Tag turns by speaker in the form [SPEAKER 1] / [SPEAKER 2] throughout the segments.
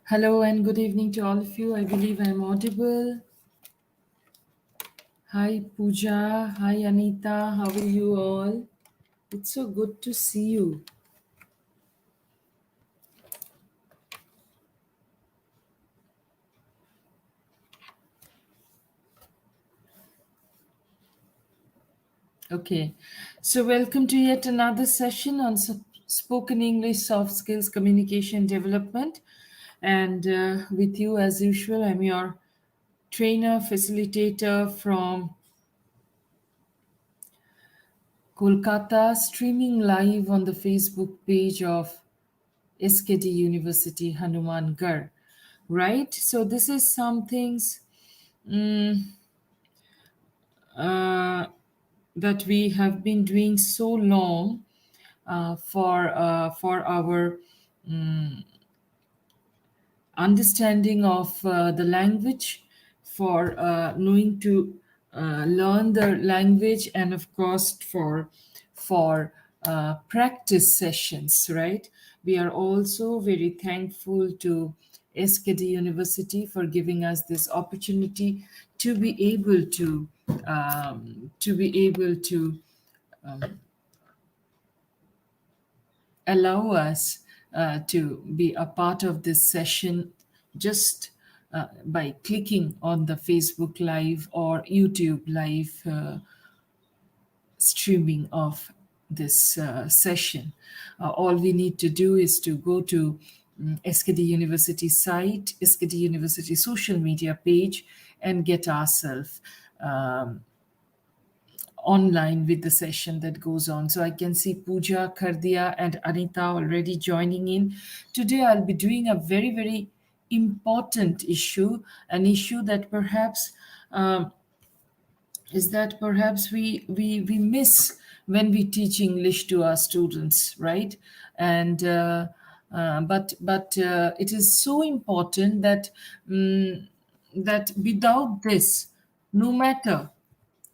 [SPEAKER 1] Hello and good evening to all of you. I believe I'm audible. Hi Pooja. Hi Anita. How are you all? It's so good to see you. Okay. So, welcome to yet another session on spoken English, soft skills, communication development. And with you, as usual, I'm your trainer, facilitator from Kolkata, streaming live on the Facebook page of SKD University Hanumangarh, right? So this is some things uh, that we have been doing so long for our understanding of the language, for knowing to learn the language, and of course for practice sessions. Right? We are also very thankful to SKD University for giving us this opportunity to be able to allow us to be a part of this session just by clicking on the Facebook Live or YouTube Live streaming of this session. All we need to do is to go to SKD University site, SKD University social media page, and get ourselves online with the session that goes on. So I can see Pooja, Kardia, and Anita already joining in. Today I'll be doing a very, very important issue, an issue that perhaps we miss when we teach English to our students, right? And but it is so important that that without this, no matter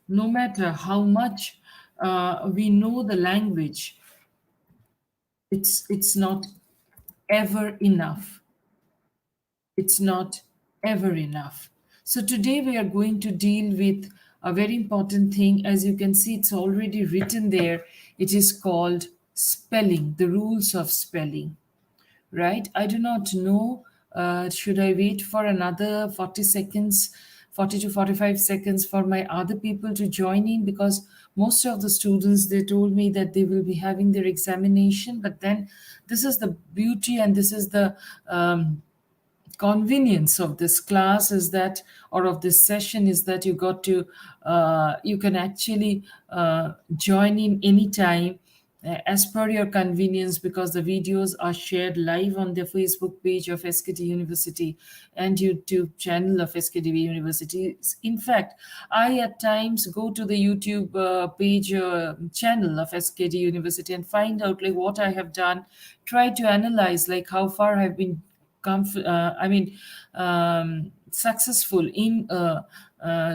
[SPEAKER 1] no matter how much we know the language, it's not ever enough. It's not ever enough. So today we are going to deal with a very important thing. As you can see, it's already written there. It is called spelling, the rules of spelling. Right? I do not know. Should I wait for another 40 seconds, 40 to 45 seconds for my other people to join in? Because most of the students, they told me that they will be having their examination. But then this is the beauty and this is the convenience of this class is that, or of this session, is that you can actually join in anytime as per your convenience, because the videos are shared live on the Facebook page of SKT University and YouTube channel of SKT University. In fact, I at times go to the YouTube page channel of SKT University and find out like what I have done, try to analyze like how far I've been successful in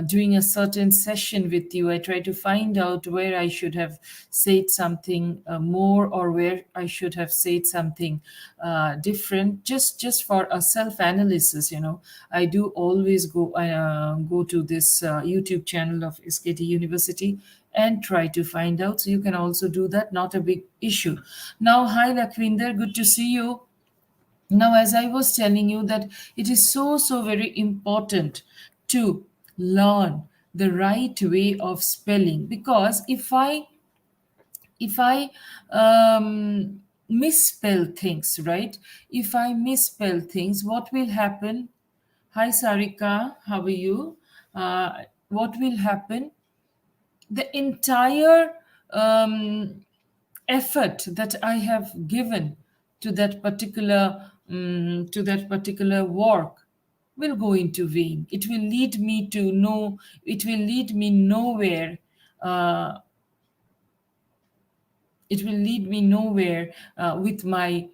[SPEAKER 1] doing a certain session with you. I try to find out where I should have said something more, or where I should have said something different, just for a self analysis. I do always go to this YouTube channel of SKT University and try to find out. So you can also do that, not a big issue. Now, hi Lakwinder, good to see you. Now, as I was telling you, that it is so very important to learn the right way of spelling, because if I misspell things, right? If I misspell things, what will happen? Hi Sarika, how are you? What will happen? The entire effort that I have given to that particular work will go into vain. It will lead me to no. It will lead me nowhere. Uh, it will lead me nowhere with my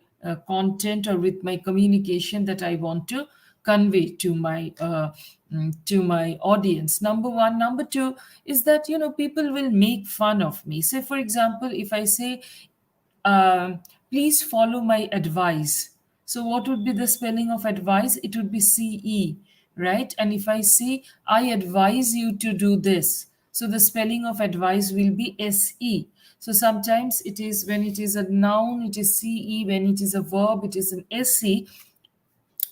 [SPEAKER 1] content or with my communication that I want to convey to my audience. Number one. Number two is that people will make fun of me. Say for example, if I say, please follow my advice. So what would be the spelling of advice? It would be CE, right? And if I say, I advise you to do this, so the spelling of advice will be SE. So sometimes it is, when it is a noun, it is CE, when it is a verb, it is an SE.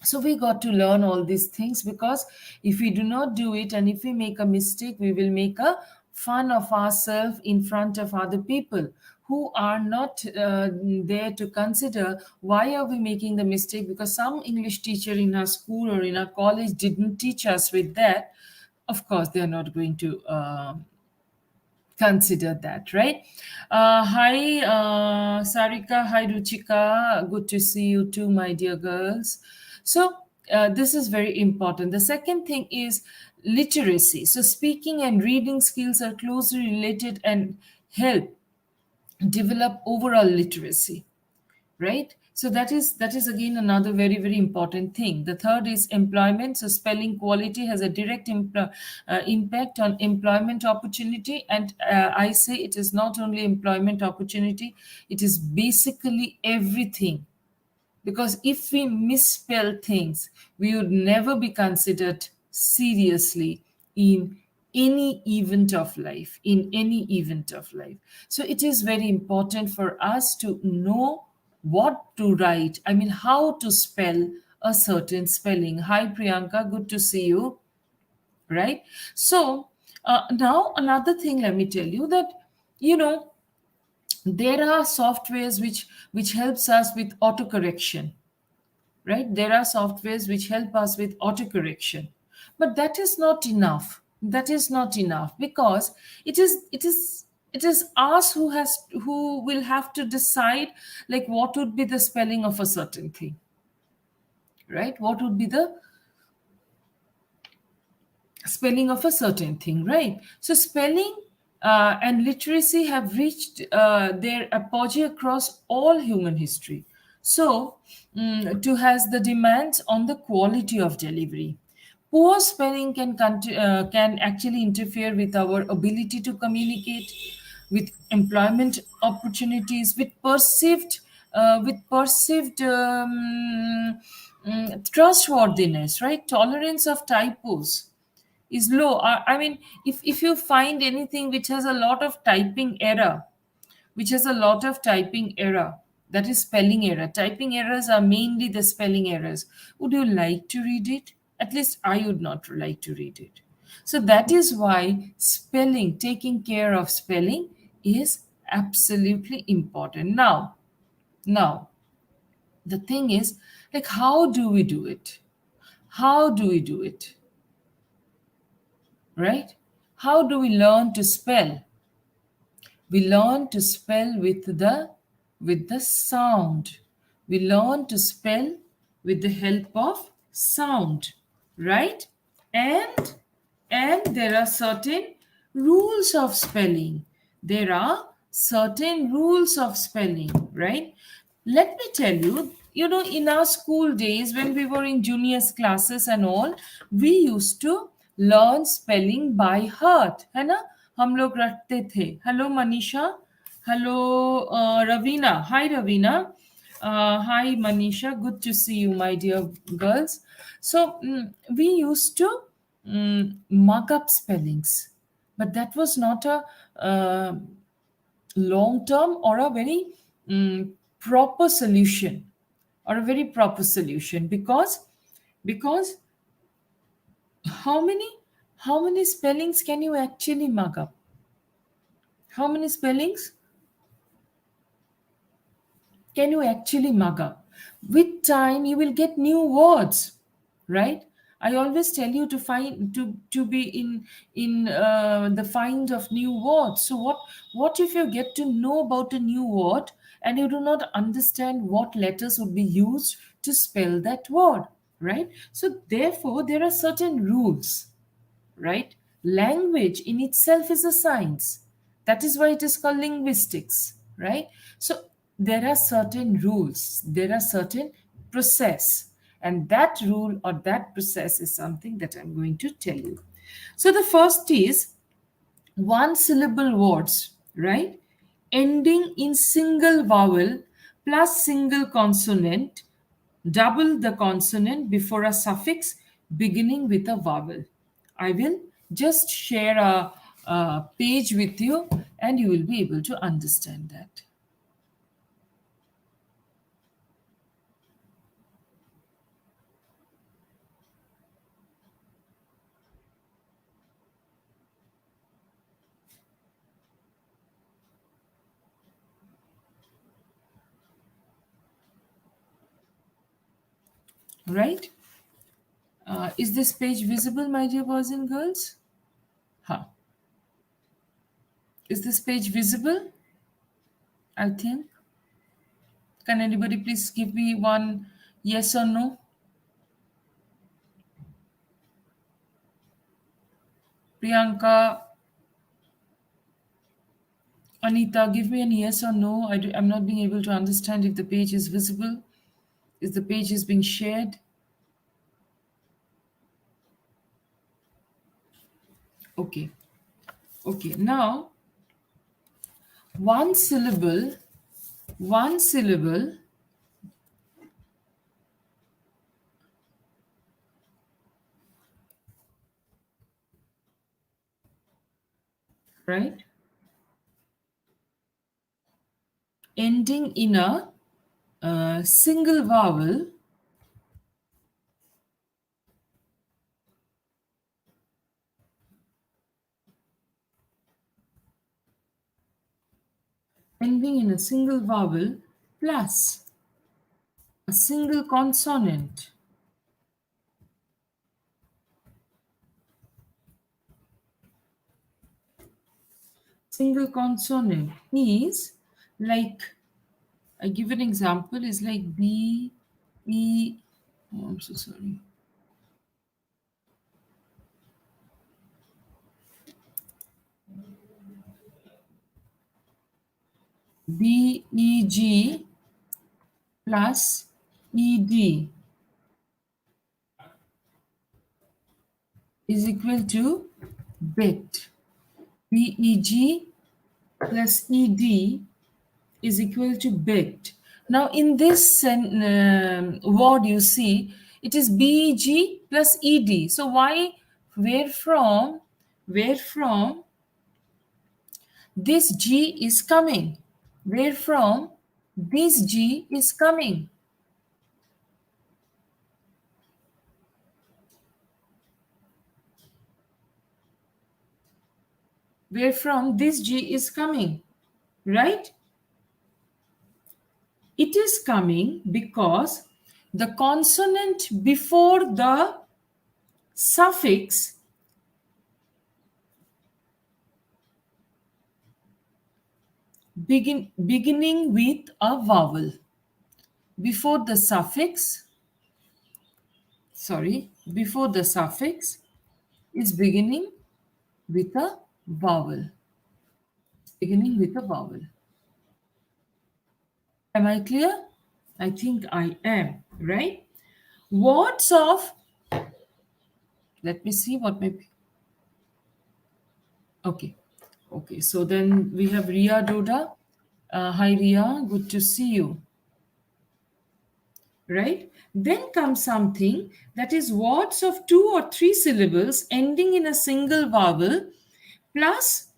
[SPEAKER 1] So we got to learn all these things, because if we do not do it and if we make a mistake, we will make a fun of ourselves in front of other people who are not there to consider why are we making the mistake, because some English teacher in our school or in our college didn't teach us with that. Of course they are not going to consider that, right? Hi, Sarika. Hi, Ruchika. Good to see you too, my dear girls. So, this is very important. The second thing is literacy. So, speaking and reading skills are closely related and help develop overall literacy, right? So that is again another very very important thing. The third is employment. So spelling quality has a direct impact on employment opportunity, and I say it is not only employment opportunity, it is basically everything. Because if we misspell things, we would never be considered seriously in any event of life, so it is very important for us to know what to write, I mean how to spell a certain spelling. Hi Priyanka, good to see you, right? So now another thing, let me tell you that, you know, there are softwares which helps us with autocorrection, right? There are softwares which help us with autocorrection, but that is not enough. That is not enough, because it is us who will have to decide, like what would be the spelling of a certain thing, right? What would be the spelling of a certain thing, right? So spelling and literacy have reached their apogee across all human history. So, to has the demands on the quality of delivery. Poor spelling can actually interfere with our ability to communicate, with employment opportunities, with perceived trustworthiness, right? Tolerance of typos is low. I mean, if you find anything which has a lot of typing error, that is spelling error. Typing errors are mainly the spelling errors. Would you like to read it? At least I would not like to read it. So that is why spelling, taking care of spelling, is absolutely important. Now, the thing is, like, how do we do it? How do we do it? Right? How do we learn to spell? We learn to spell with the sound. We learn to spell with the help of sound, right? And there are certain rules of spelling. There are certain rules of spelling, right? Let me tell you, in our school days, when we were in juniors classes and all, we used to learn spelling by heart, है ना? हम लोग रटते थे. Hello Manisha. Hello Ravina. Hi Ravina. Hi Manisha. Good to see you, my dear girls. So we used to mug up spellings, but that was not a long term or a very proper solution, because how many spellings can you actually mug up? How many spellings can you actually mug up? With time you will get new words, right? I always tell you to find to be in the find of new words. So what if you get to know about a new word and you do not understand what letters would be used to spell that word, right? So therefore there are certain rules, right? Language in itself is a science. That is why it is called linguistics, right? So there are certain rules, there are certain process, and that rule or that process is something that I'm going to tell you. So the first is one syllable words, right? Ending in single vowel plus single consonant double the consonant before a suffix beginning with a vowel. I will just share a page with you and you will be able to understand that. Right? Is this page visible, my dear boys and girls? Huh. Is this page visible? I think. Can anybody please give me one yes or no? Priyanka, Anita, give me an yes or no. I'm not being able to understand if the page is visible. Is the page is being shared? Okay. Okay. Now, one syllable, right? Ending in a single vowel ending in a single vowel plus a single consonant. Single consonant is like, I give an example, is like B, E, oh, I'm so sorry. B, E, G plus E, D is equal to bit. B, E, G plus E, D is equal to bit. Now, in this word, you see, it is BG plus ED. So, where from this G is coming? Where from this G is coming? Where from this G is coming, right? It is coming because the consonant before the suffix beginning with a vowel. Before the suffix is beginning with a vowel. Beginning with a vowel. Am I clear? I think I am, right? Words of, let me see what may be. Okay. Okay, so then we have Ria Doda. Hi Ria, good to see you. Right? Then comes something that is words of 2 or 3 syllables ending in a single vowel plus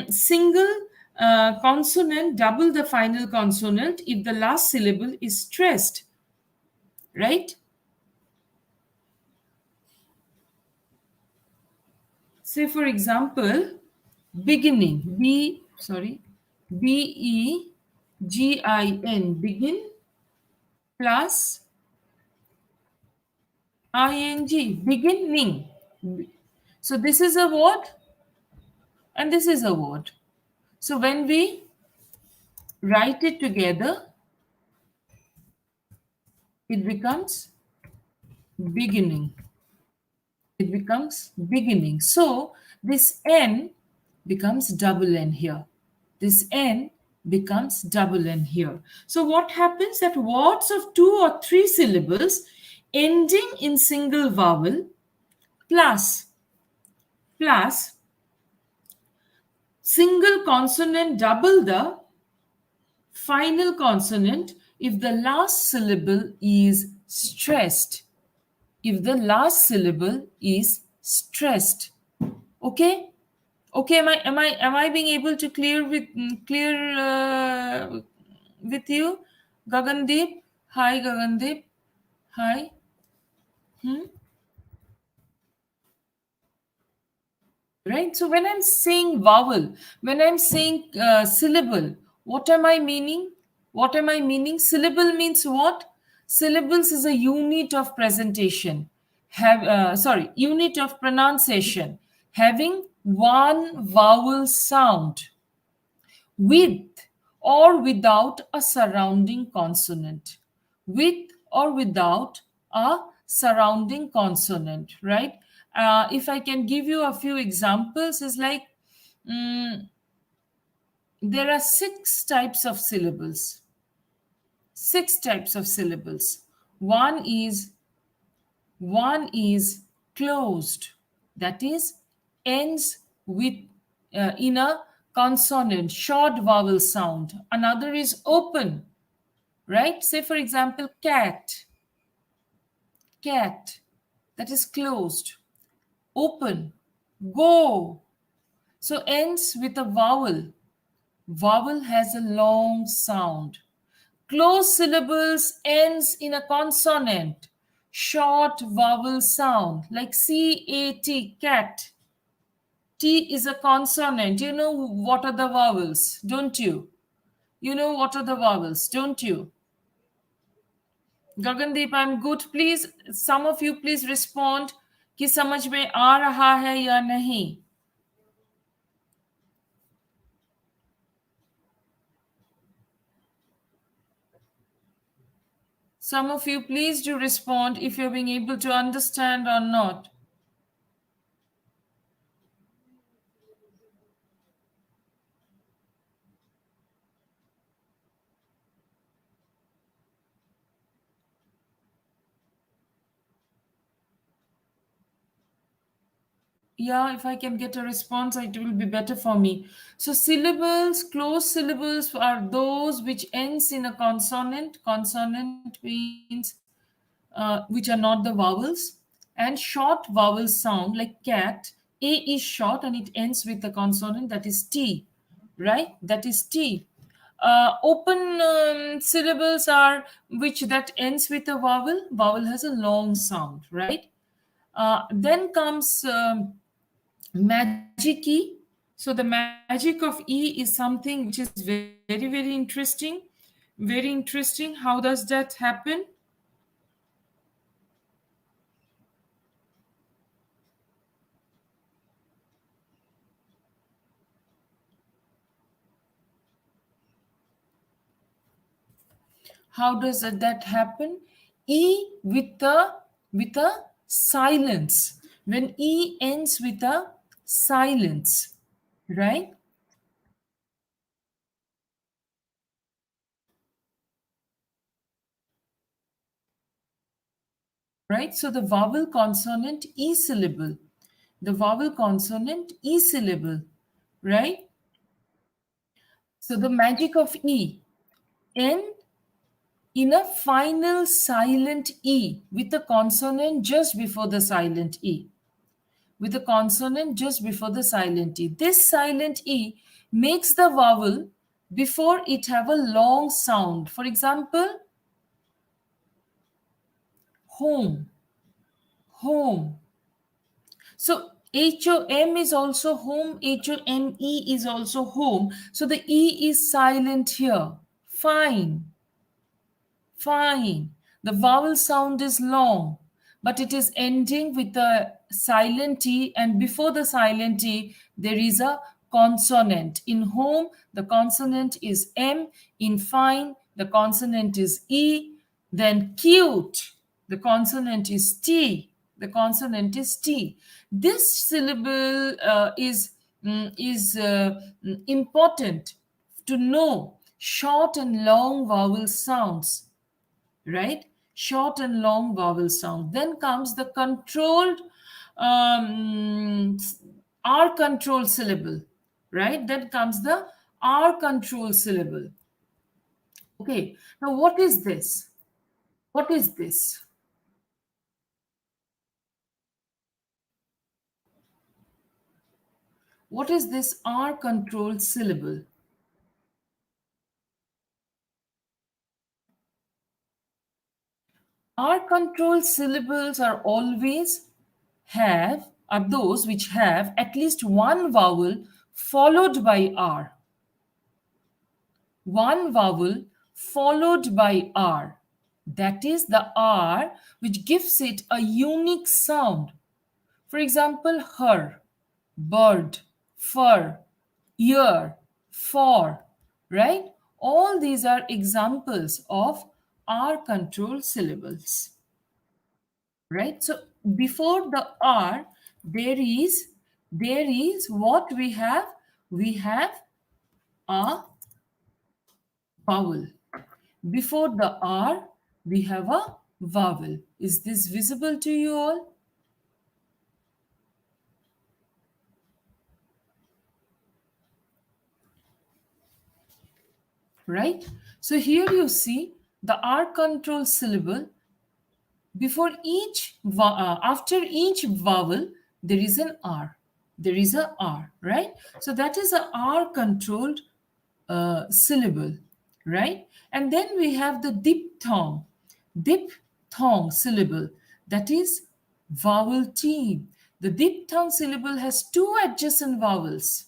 [SPEAKER 1] single consonant, double the final consonant if the last syllable is stressed. Right? Say for example, beginning, B-E-G-I-N, begin plus ing, beginning. So this is a word and this is a word. So when we write it together, it becomes beginning. It becomes beginning. So this N becomes double N here. This N becomes double N here. So what happens that words of 2 or 3 syllables ending in single vowel plus single consonant double the final consonant if the last syllable is stressed. If the last syllable is stressed. Okay? Okay, am I being able to clear with you? Gagandeep? Hi, Gagandeep. Hi. Hmm? Right? So when I'm saying vowel, when I'm saying syllable, what am I meaning? What am I meaning? Syllable means what? Syllables is a unit of presentation. Unit of pronunciation, having one vowel sound with or without a surrounding consonant. With or without a surrounding consonant, right? If I can give you a few examples, is like mm, there are six types of syllables. Six types of syllables. One is one is closed, that is ends with in a consonant, short vowel sound. Another is open, right? Say for example, cat, cat, that is closed. Open, go, so ends with a vowel. Vowel has a long sound. Closed syllables ends in a consonant, short vowel sound like C-A-T, cat. T is a consonant. You know what are the vowels, don't you? You know what are the vowels, don't you? Gagandeep, I'm good. Please, some of you please respond कि समझ में आ रहा है या नहीं. Some of you please do respond if you're being able to understand or not. Yeah, if I can get a response, it will be better for me. So syllables, closed syllables are those which ends in a consonant. Consonant means which are not the vowels. And short vowel sound like cat. A is short and it ends with a consonant, that is T, right? That is T. Open syllables are which that ends with a vowel. Vowel has a long sound, right? Then comes magic E. So the magic of E is something which is very, very interesting. Very interesting. How does that happen? How does that happen? E with a silence. When E ends with a silence, right? Right? So the vowel consonant E syllable. The vowel consonant E syllable, right? So the magic of E. N in a final silent E with a consonant just before the silent E. With a consonant just before the silent E. This silent E makes the vowel before it have a long sound. For example, home, home. So HOM is also home, HOME is also home. So the E is silent here. Fine. Fine. The vowel sound is long, but it is ending with a silent T, and before the silent T, there is a consonant. In home, the consonant is M. In fine, the consonant is E. Then cute, the consonant is T. The consonant is T. This syllable is important to know short and long vowel sounds, right? Short and long vowel sound. Then comes the controlled um, R control syllable, right? Then comes the R control syllable. Okay, now what is this? What is this? What is this R controlled syllable? R controlled syllables are those which have at least one vowel followed by R. One vowel followed by R. That is the R which gives it a unique sound. For example, her, bird, fur, ear, for, right? All these are examples of R controlled syllables, right? So before the R, there is what we have? We have a vowel. Before the R, we have a vowel. Is this visible to you all? Right? So here you see the R control syllable. Before after each vowel, there is an R. There is a R, right? So that is a R controlled syllable, right? And then we have the diphthong syllable, that is vowel T. The diphthong syllable has two adjacent vowels.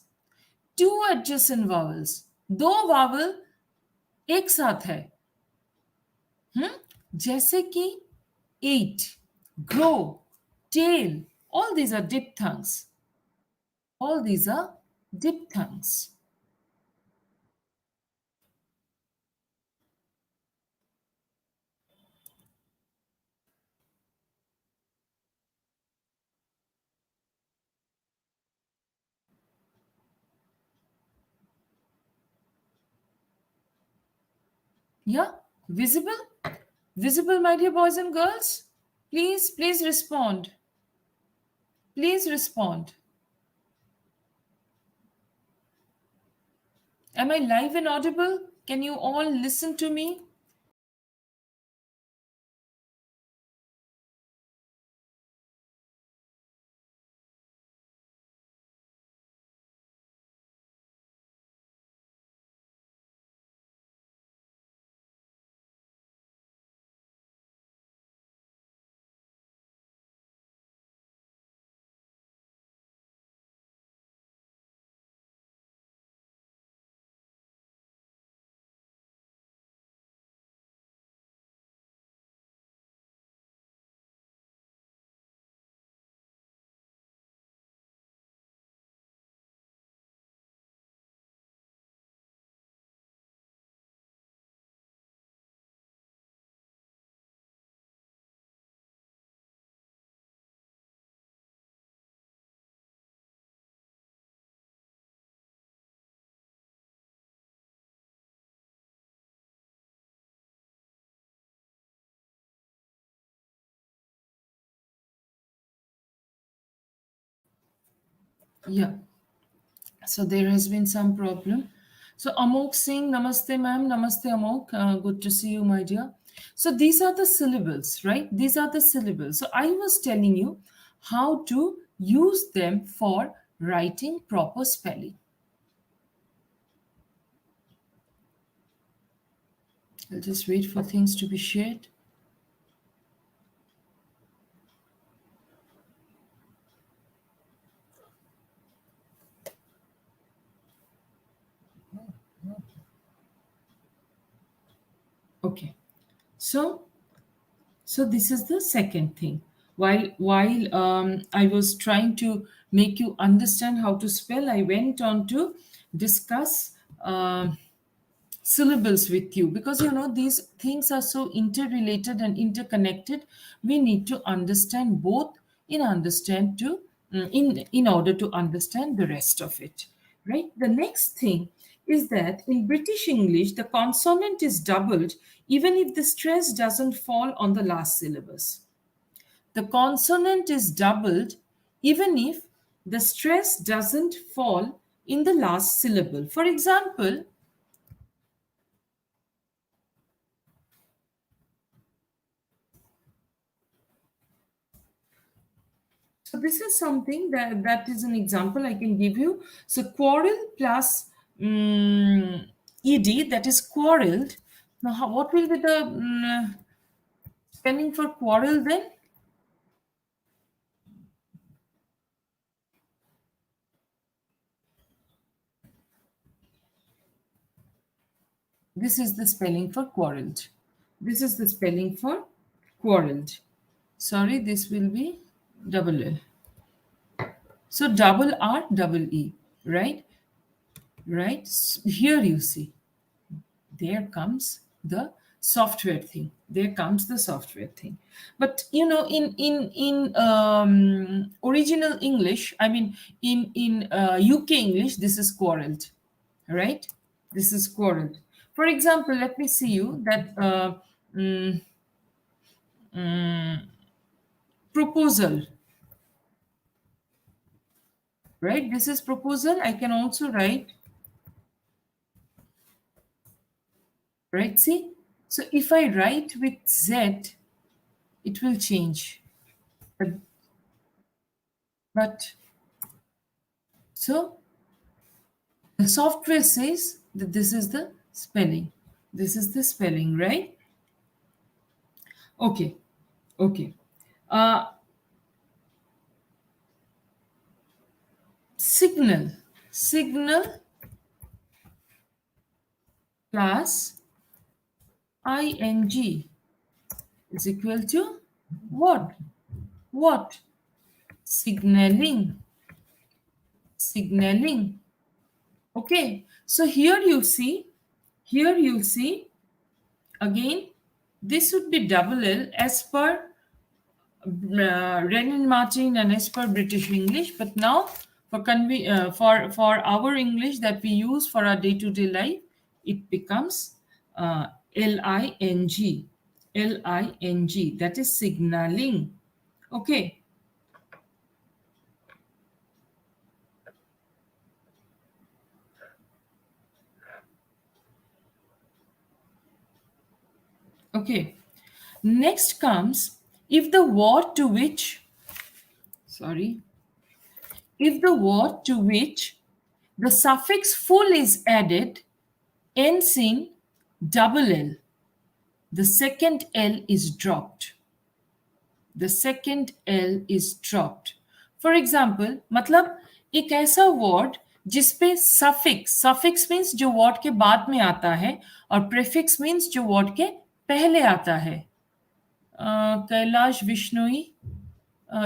[SPEAKER 1] Two adjacent vowels. दो vowel एक साथ है. जैसे कि eat, grow, tail. All these are diphthongs. All these are diphthongs. Yeah, visible? Visible, my dear boys and girls? Please respond. Please respond. Am I live and audible? Can you all listen to me? Yeah. So there has been some problem. So Amok Singh, Namaste ma'am, Namaste Amok, good to see you, my dear. So these are the syllables, right? These are the syllables. So I was telling you how to use them for writing proper spelling. I'll just wait for things to be shared. Okay. So this is the second thing. While I was trying to make you understand how to spell, I went on to discuss syllables with you, because these things are so interrelated and interconnected. We need to understand both in order to understand the rest of it, right? The next thing is that in British English the consonant is doubled even if the stress doesn't fall on the last syllables. The consonant is doubled even if the stress doesn't fall in the last syllable. For example, So this is something that is an example I can give you. So quarrel plus ed, that is quarreled. Now what will be the spelling for quarrel then? This is the spelling for quarreled. This is the spelling for quarreled. Sorry, this will be double L. So double R, double E, right? Right? Here you see, there comes the software thing. There comes the software thing. But you know, in original English, I mean, in UK English, this is quarreled, right? This is quarreled. For example, let me see you that mm, proposal, right? This is proposal. I can also write, right? See, so if I write with Z, it will change. But, but so the software says that this is the spelling. This is the spelling, right? Okay, okay. Uh, signal, signal plus ing is equal to what? What? Signaling. Signaling. Okay. So here you see again, this would be double L as per Renan Martin and as per British English. But now for our English that we use for our day-to-day life, it becomes ling. Ling. That is signaling. Okay. Okay. Next comes if the word to which, sorry, if the word to which the suffix full is added ends in double L, the second L is dropped. The second L is dropped. For example, मतलब एक ऐसा word जिसपे suffix, suffix means जो word के बाद में आता है और प्रीफिक्स मीन्स जो वर्ड के पहले आता है. Kailash Bishnoi,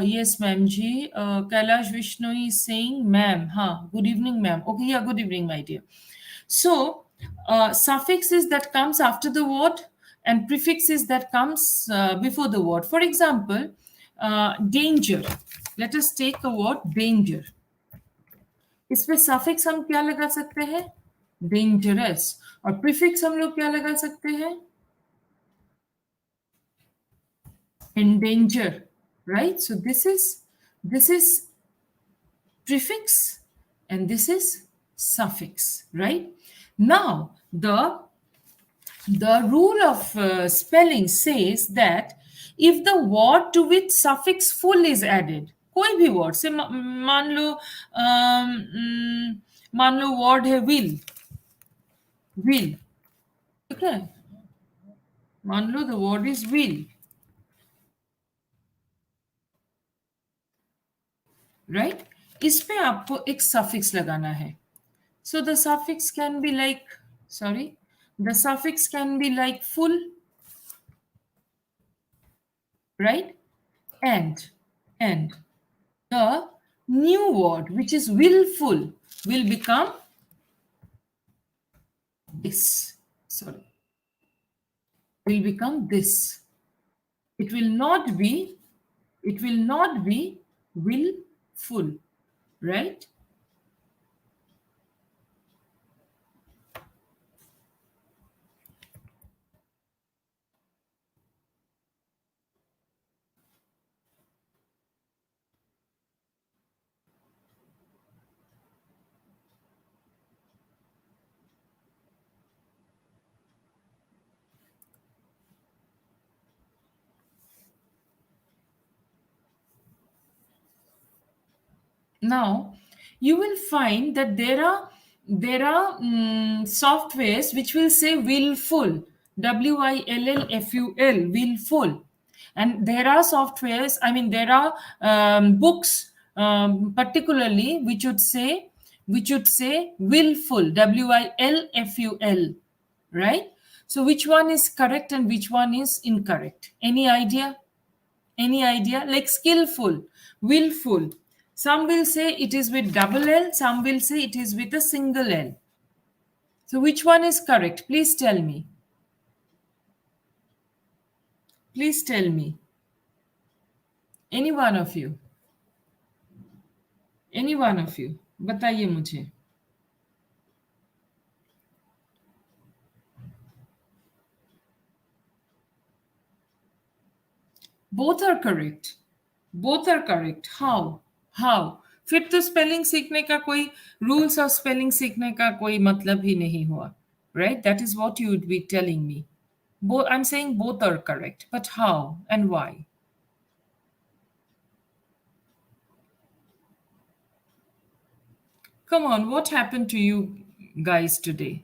[SPEAKER 1] yes ma'am ji, Kailash Vishnoi is saying ma'am, good evening ma'am. Okay, yeah, good evening my dear. So suffixes that comes after the word and prefixes that comes before the word. For example, danger. Let us take a word danger. इसमें suffix हम क्या लगा सकते हैं? Dangerous. और prefix हम लोग क्या लगा सकते हैं? Endanger. Right? So this is prefix and this is suffix, right? Now the rule of spelling says that if the word to which suffix full is added, कोई भी word से मान लो word है will, ठीक है, मान लो the word is will, right? इस पे आपको एक suffix लगाना है. So the suffix can be like, sorry, the suffix can be like full, right? And the new word, which is willful, will become this. Sorry, will become this. It will not be, it will not be willful, right? Now you will find that there are softwares which will say willful, willful, willful. And there are softwares, I mean there are books, particularly which would say willful, willful, right? So which one is correct and which one is incorrect? Any idea? Any idea? Like skillful, willful. Some will say it is with double L, some will say it is with a single L. So which one is correct? Please tell me. Please tell me. Any one of you. Any one of you. बताइए मुझे. Both are correct. Both are correct. How? How? फिर तो spelling सीखने का कोई rules of spelling सीखने का कोई मतलब ही नहीं हुआ. Right? That is what you would be telling me. Both, I'm saying both are correct. But how and why? Come on, what happened to you guys today?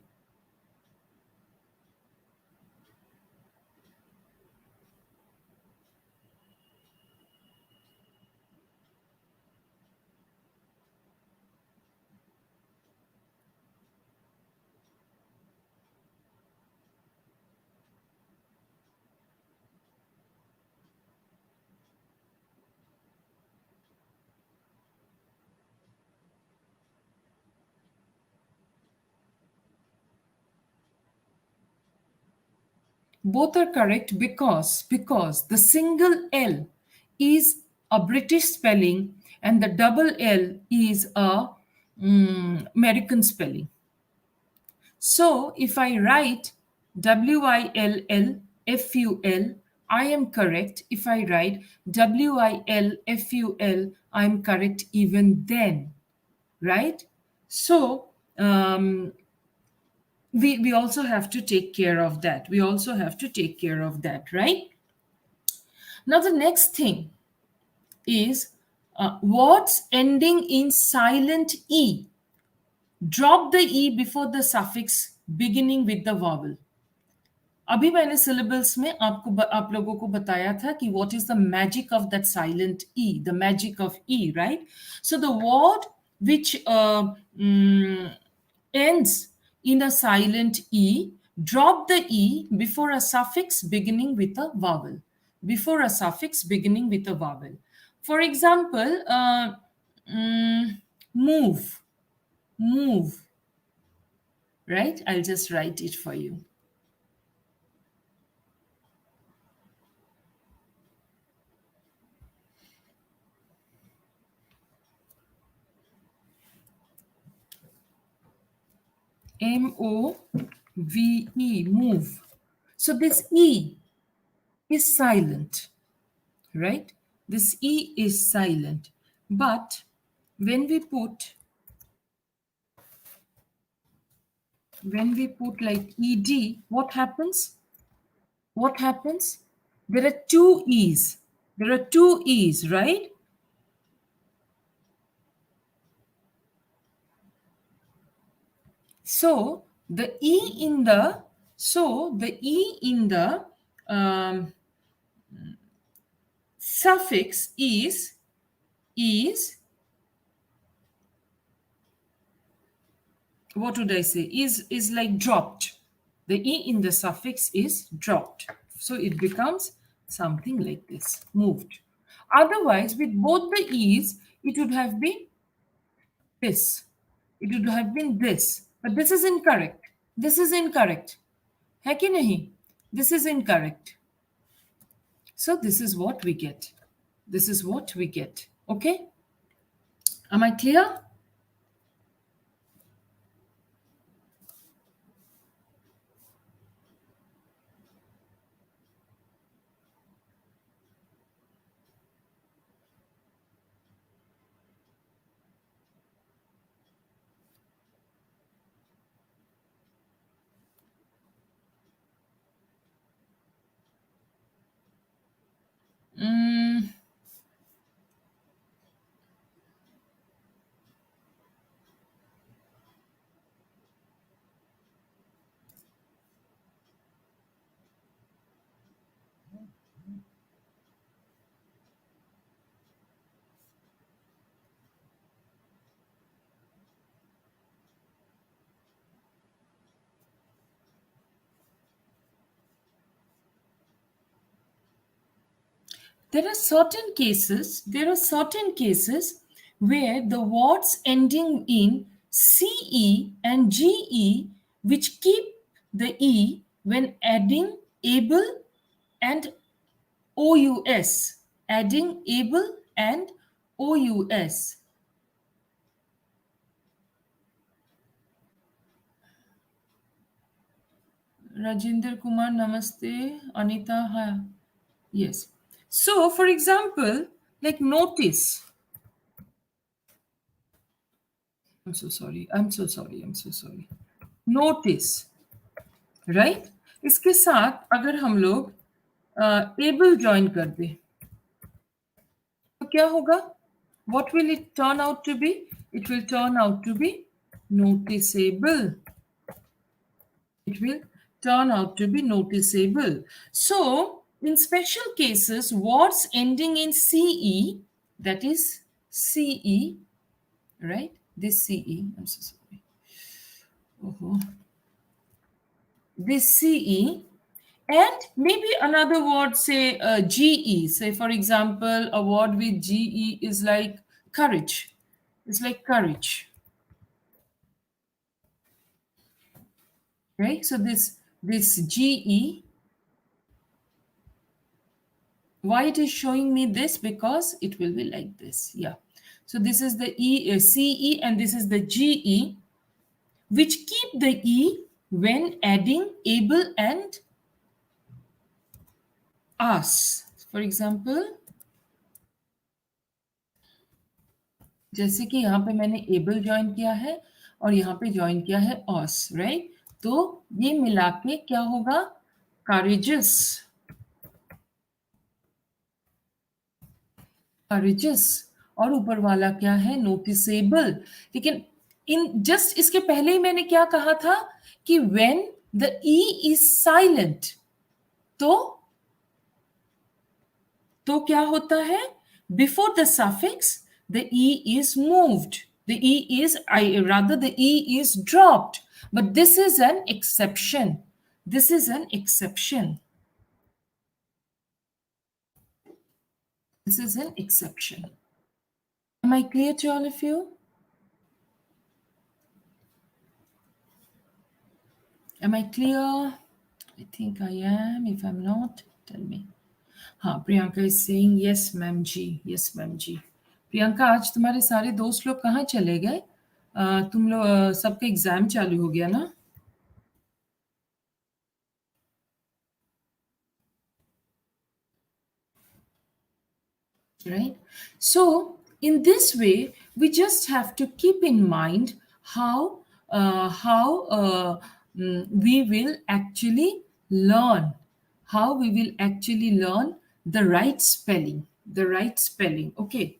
[SPEAKER 1] Both are correct because the single L is a British spelling and the double L is a American spelling. So if I write willful, I am correct. If I write willful, I am correct even then, right? So we also have to take care of that. We also have to take care of that, right? Now the next thing is words ending in silent E. Drop the E before the suffix beginning with the vowel. अभी मैंने syllables में आप लोगों को बताया था कि what is the magic of that silent E, the magic of E, right? So the word which ends in a silent E, drop the E before a suffix beginning with a vowel. Before a suffix beginning with a vowel. For example, move, move, right? I'll just write it for you. move, move. So this E is silent, right? This E is silent. But when we put like ed, what happens? What happens? There are two E's. There are two E's, right? So the E in the um, suffix is what would I say? Is like dropped. The E in the suffix is dropped. So it becomes something like this, moved. Otherwise, with both the E's, it would have been this. It would have been this. But this is incorrect. This is incorrect. है कि नहीं? This is incorrect. So this is what we get. This is what we get. Okay? Am I clear? Mm, there are certain cases where the words ending in CE and GE, which keep the E when adding able and OUS, adding able and OUS. Rajinder Kumar, namaste. Anita, hi. Yes. So, for example, like notice. I'm so sorry. I'm so sorry. I'm so sorry. Notice, right? इसके साथ अगर हम लोग able join कर दे तो क्या होगा? What will it turn out to be? It will turn out to be noticeable. It will turn out to be noticeable. So, in special cases, words ending in CE, that is CE, right? This CE, I'm so sorry. This CE, and maybe another word, say GE. Say, for example, a word with GE is like courage. It's like courage, right? So this GE, why it is showing me this? Because it will be like this. Yeah. So this is the CE and this is the GE, which keep the E when adding able and us. For example, जैसे कि यहाँ पे मैंने able join किया है और यहाँ पे ज्वाइन किया है us, right? तो ये मिला के क्या होगा? Courageous. Courageous. और ऊपर वाला क्या है? Noticeable. लेकिन इन जस्ट इसके पहले ही मैंने क्या कहा था कि when the E is silent, तो क्या होता है? Before the suffix, the E is moved. The E is, rather, the E is dropped. But this is an exception. This is an exception. This is an exception. Am I clear to all of you? Am I clear? I think I am. If I'm not, tell me. हाँ, Priyanka is saying yes, ma'am ji. Yes, ma'am ji. Priyanka, आज तुम्हारे सारे दोस्त लोग कहाँ चले गए? तुम लोग सबका एग्जाम चालू हो गया ना? Right? So, in this way, we just have to keep in mind how we will actually learn, how we will actually learn the right spelling, the right spelling. Okay.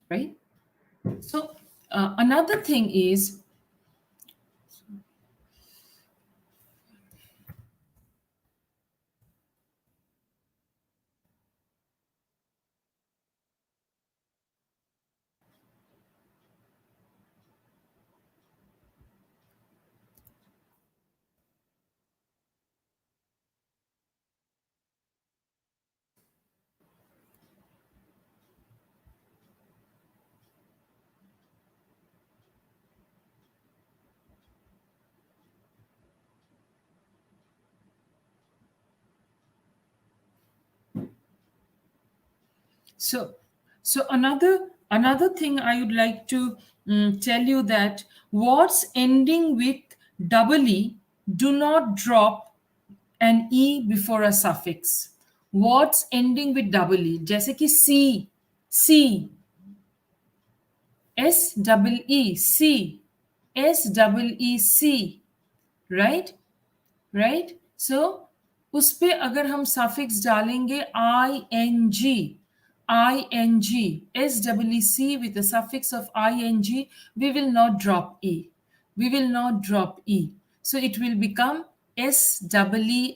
[SPEAKER 1] Right? So, another thing is, so another thing I would like to tell you that words ending with double E do not drop an E before a suffix. Words ending with double E, जैसे कि C, S double E, C, S double E, C, right? Right? So उस पे अगर हम suffix डालेंगे ing, SEEC with the suffix of ing, we will not drop E. We will not drop E. So it will become SEEING.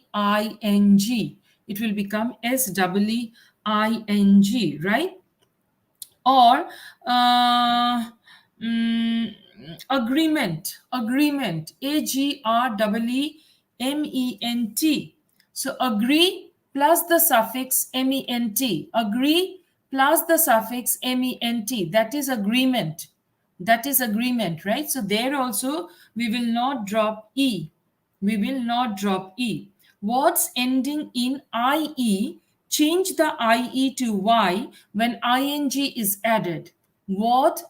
[SPEAKER 1] It will become SEEING, right? Or Mm, agreement, agreement, Agreement. So agree plus the suffix ment, agree plus the suffix ment, that is agreement. That is agreement, right? So there also we will not drop e. We will not drop e. Words ending in ie, change the ie to y when ing is added. Word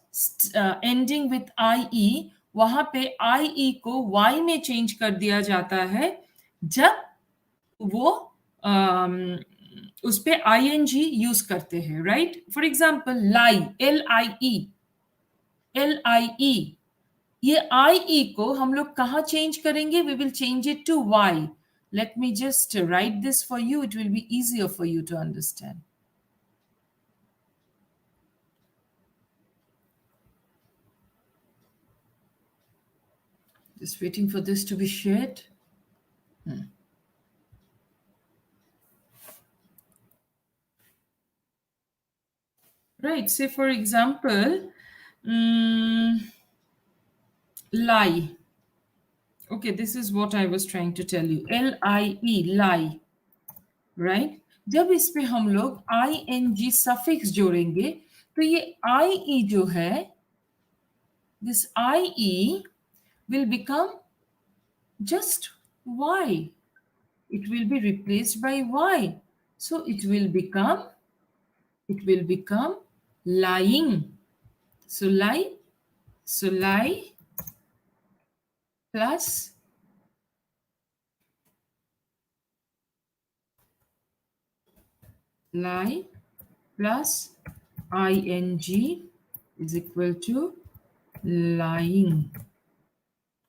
[SPEAKER 1] ending with ie, वहां पे ie को y में change कर दिया जाता है जब वो उस पे ing यूज करते हैं, right? For example lie, LIE, ये IE को हम लोग कहाँ चेंज करेंगे? We will change it to Y. Let me just write this for you. It will be easier for you to understand. Just waiting for this to be shared. Right. Say, for example, lie. Okay, this is what I was trying to tell you. LIE, lie. Right? जब इस पे हम लोग ing suffix जोड़ेंगे तो ये ie जो है, this ie will become just y. It will be replaced by y. So it will become lying. So lie plus lie plus ing is equal to lying.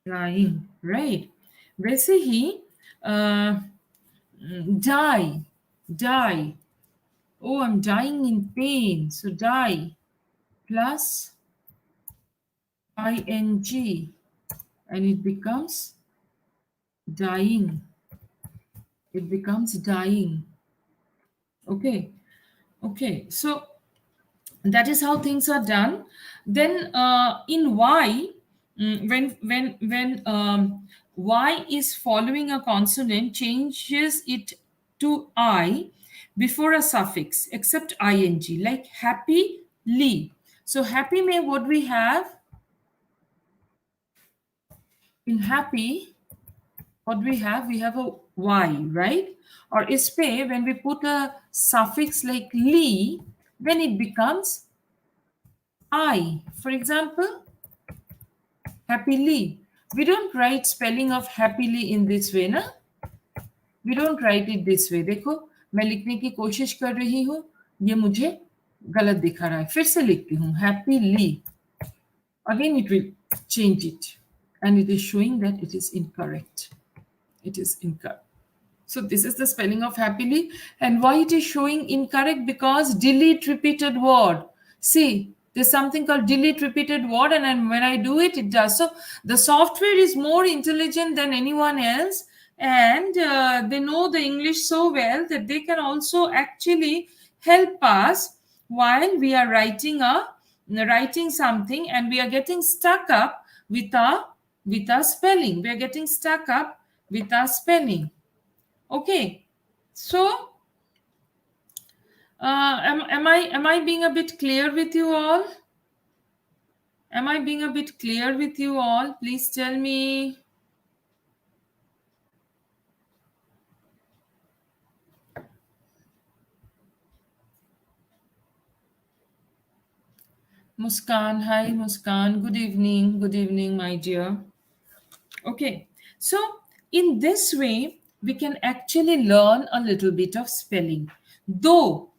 [SPEAKER 1] Lying, right? वैसे ही die. Oh, I'm dying in pain. So die plus ing, and it becomes dying. It becomes dying. Okay. Okay. So that is how things are done. Then in y, when y is following a consonant, changes it to I before a suffix except ing, like happily. So happy may what we have in happy, what we have a y, right? Or ispe, when we put a suffix like li, then it becomes I. For example, happily. We don't write spelling of happily in this way, na? We don't write it this way. देखो, मैं लिखने की कोशिश कर रही हूँ, ये मुझे गलत दिखा रहा है. फिर से लिखती हूँ, happily. Again, it will change it, and it is showing that it is incorrect. It is incorrect. So this is the spelling of happily. And why it is showing incorrect? Because delete repeated word. See, there's something called delete repeated word, and then when I do it, it does. So the software is more intelligent than anyone else, and they know the English so well that they can also actually help us while we are writing something, and we are getting stuck up with our spelling. We are getting stuck up with our spelling. Okay, so am I being a bit clear with you all? Am I being a bit clear with you all? Please tell me. Muskan, hi Muskan. Good evening, my dear. Okay, so in this way, we can actually learn a little bit of spelling. Though,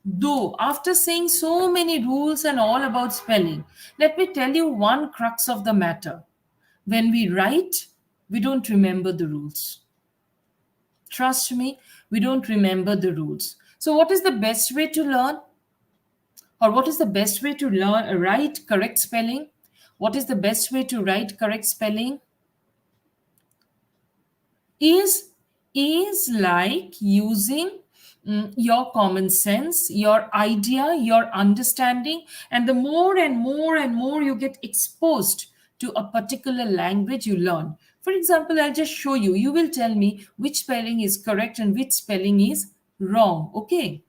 [SPEAKER 1] after saying so many rules and all about spelling, let me tell you one crux of the matter. When we write, we don't remember the rules. Trust me, we don't remember the rules. So, what is the best way to learn? Or what is the best way to learn write correct spelling? What is the best way to write correct spelling? Is like using your common sense, your idea, your understanding. And the more and more and more you get exposed to a particular language, you learn. For example, I'll just show you. You will tell me which spelling is correct and which spelling is wrong. Okay.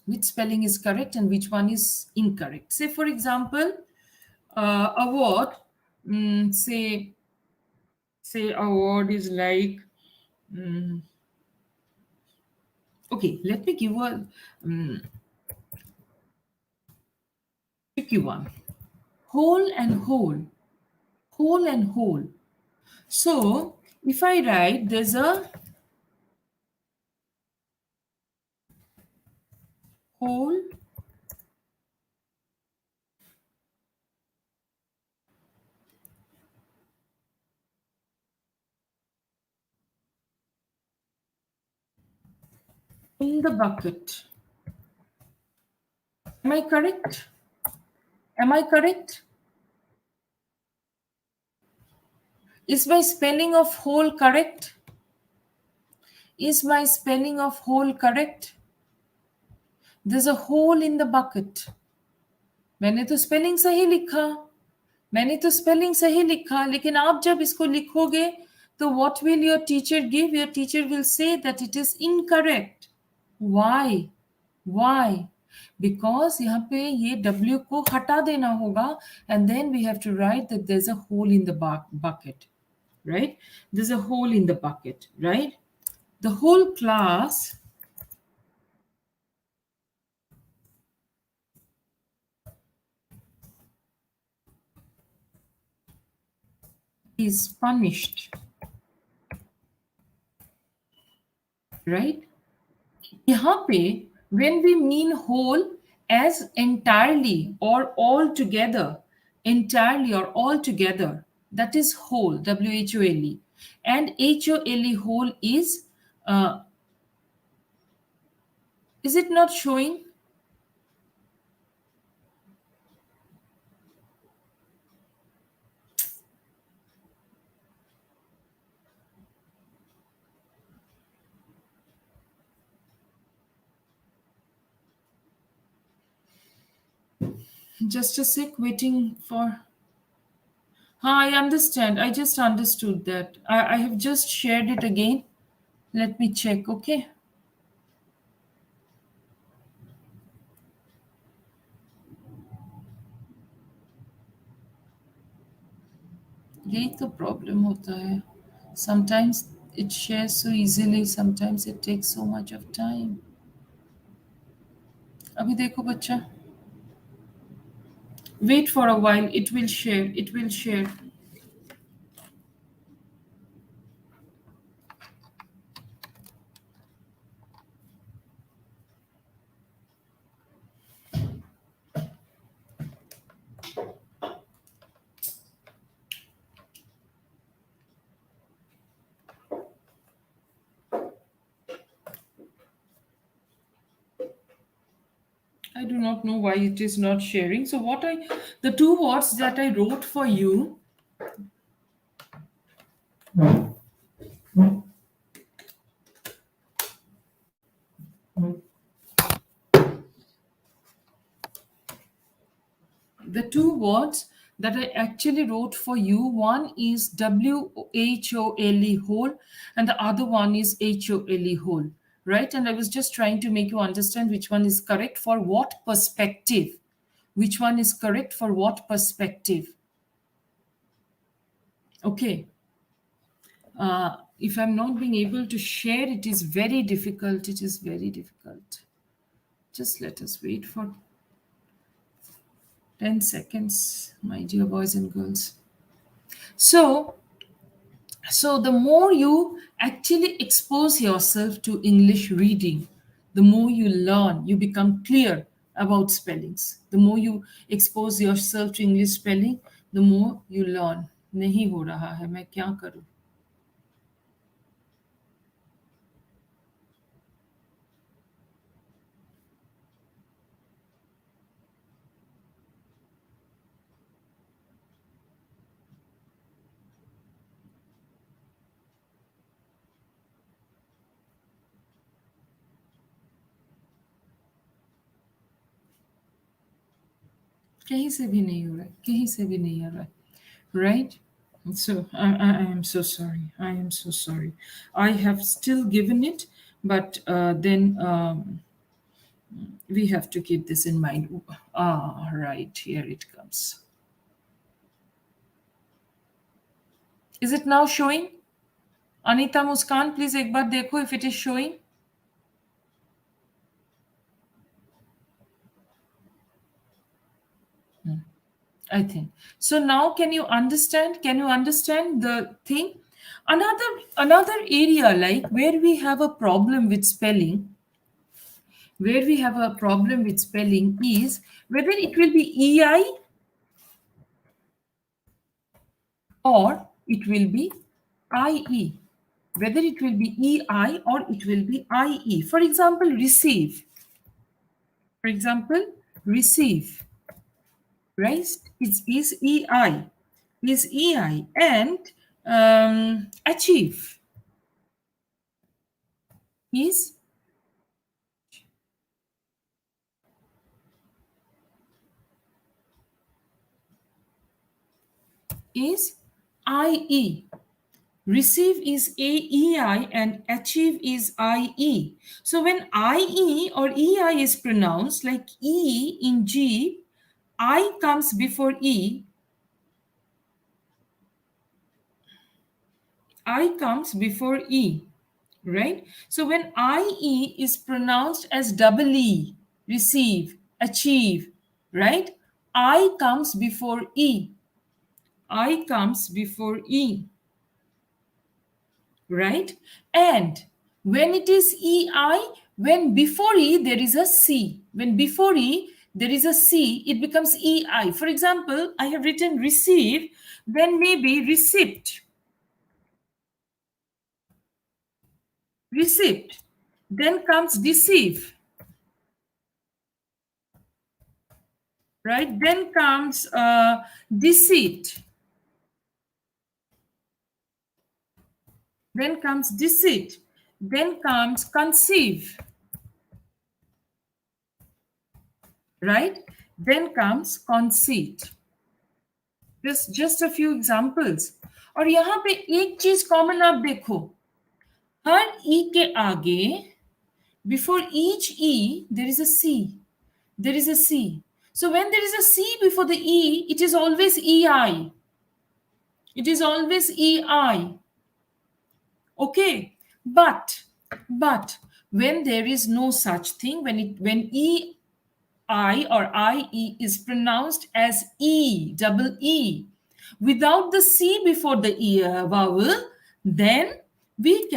[SPEAKER 1] Which spelling is correct and which one is incorrect. Say, for example, a word, say a word is like, okay, let me give a tricky one. Whole and whole. Whole and whole. So if I write, there's a hole in the bucket. Am I correct? Am I correct? Is my spelling of whole correct? Is my spelling of whole correct? There's a hole in the bucket. मैंने तो spelling सही लिखा. मैंने तो spelling सही लिखा, लेकिन आप जब इसको लिखोगे तो what will your teacher give? Your teacher will say that it is incorrect. Why? Why? Because यहाँ पे ये W को हटा देना होगा, and then we have to write that there's a hole in the bucket, right? There's a hole in the bucket, right? The whole class is punished, right? यहाँ पे when we mean whole as entirely or all together, entirely or all together, that is whole, W-H-O-L-E. And H-O-L-E whole is it not showing? Just a sec, waiting for. I understand. I just understood that. I have just shared it again. Let me check, okay? यही तो problem होता है. Sometimes it shares so easily, sometimes it takes so much of time. अभी देखो बच्चा. Wait for a while, it will share, it will share. I do not know why it is not sharing. So the two words that I wrote for you, the two words that I actually wrote for you, one is WHOLE whole, and the other one is HOLE whole, right? And I was just trying to make you understand which one is correct for what perspective. Which one is correct for what perspective? Okay. If I'm not being able to share, it is very difficult. It is very difficult. Just let us wait for 10 seconds, my dear boys and girls. So, the more you actually expose yourself to English reading, the more you learn, you become clear about spellings. The more you expose yourself to English spelling, the more you learn. नहीं हो रहा है, मैं क्या करूं? कहीं से भी नहीं हो रहा है, कहीं से भी नहीं आ रहा है, right? So I am so sorry. I am so sorry. I have still given it, but then we have to keep this in mind. Ah, right, here it comes. Is it now showing? Anita Muskan, please एक बार देखो if it is showing. I think so. Now, can you understand? Can you understand the thing? Another area like where we have a problem with spelling, where we have a problem with spelling is whether it will be ei or it will be ie. Whether it will be ei or it will be ie. For example, receive. For example, receive. Right? Is ei. Is ei and achieve is is ie. Receive is aei and achieve is ie. So when ie or ei is pronounced like e in G, I comes before e, I comes before e, right? So when ie is pronounced as double e, receive, achieve, right? I comes before e. I comes before e, right? And when it is ei, when before e there is a c, when before e there is a c, it becomes ei. For example, I have written receive, then maybe receipt, receipt, then comes deceive, right? Then comes deceit, then comes deceit, then comes conceive, right? Then comes conceit. This just a few examples. और यहाँ पे एक चीज common आप देखो, हर ई के आगे before each e there is a c, there is a c. So when there is a c before the e, it is always ei, it is always ei. Okay, but when there is no such thing, when e I or IE is pronounced as E, double E, without the C before the E vowel, then we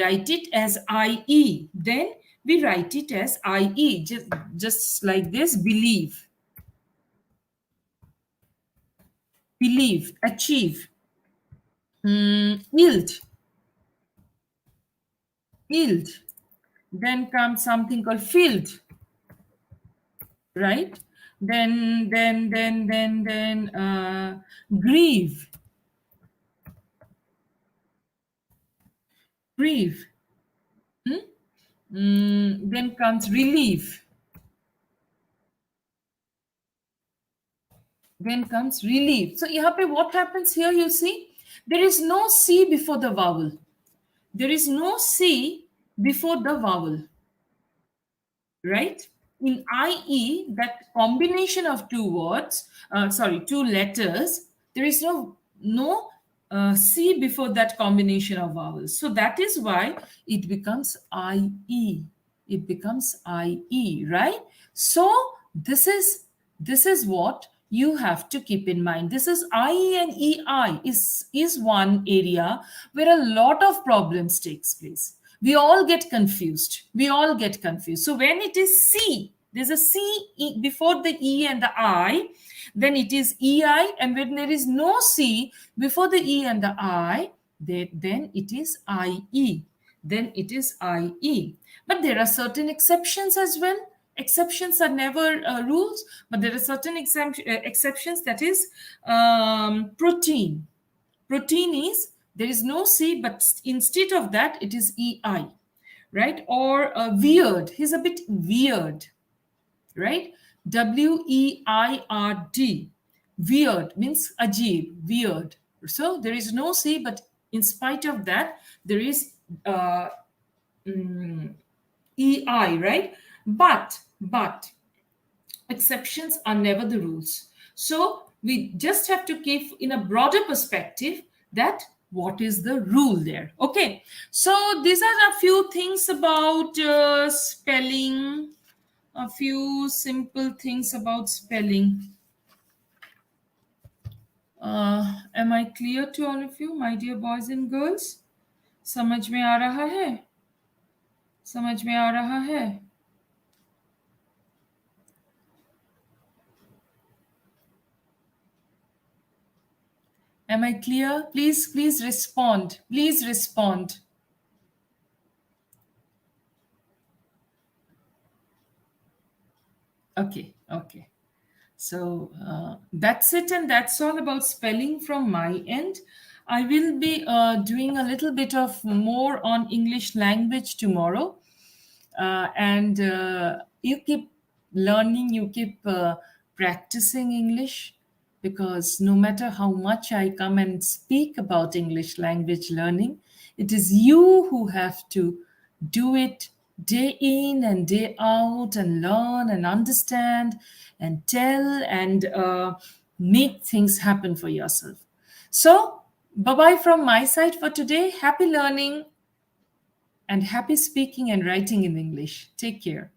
[SPEAKER 1] write it as IE. Then we write it as IE, just like this, believe, believe, achieve, yield, yield. Then comes something called field, right? Then grieve, grieve. Then comes relief. Then comes relief. So यहाँ पे what happens here? You see, there is no C before the vowel. There is no C before the vowel, right? In IE, that combination of two words, two letters, there is no C before that combination of vowels. So that is why it becomes IE. It becomes IE, right? So this is what you have to keep in mind. This is IE and EI is one area where a lot of problems takes place. We all get confused. We all get confused. So when it is C, there's a C before the E and the I, then it is EI. And when there is no C before the E and the I, then it is IE. Then it is IE. But there are certain exceptions as well. Exceptions are never rules, but there are certain exceptions. That is protein. Protein is there is no C, but instead of that, it is EI, right? Or weird. He's a bit weird, right? W-E-I-R-D. Weird means ajib, weird. So there is no C, but in spite of that, there is EI, right? But exceptions are never the rules. So we just have to keep in a broader perspective that what is the rule there. Okay, so these are a few things about spelling, a few simple things about spelling. Am I clear to all of you, my dear boys and girls? समझ में आ रहा है? समझ में आ रहा है? Am I clear? Please respond. Please respond. Okay. So that's it, and that's all about spelling from my end. I will be doing a little bit of more on English language tomorrow. And you keep learning, you keep practicing English, because no matter how much I come and speak about English language learning, it is you who have to do it day in and day out and learn and understand and tell and make things happen for yourself. So, bye bye from my side for today. Happy learning and happy speaking and writing in English. Take care.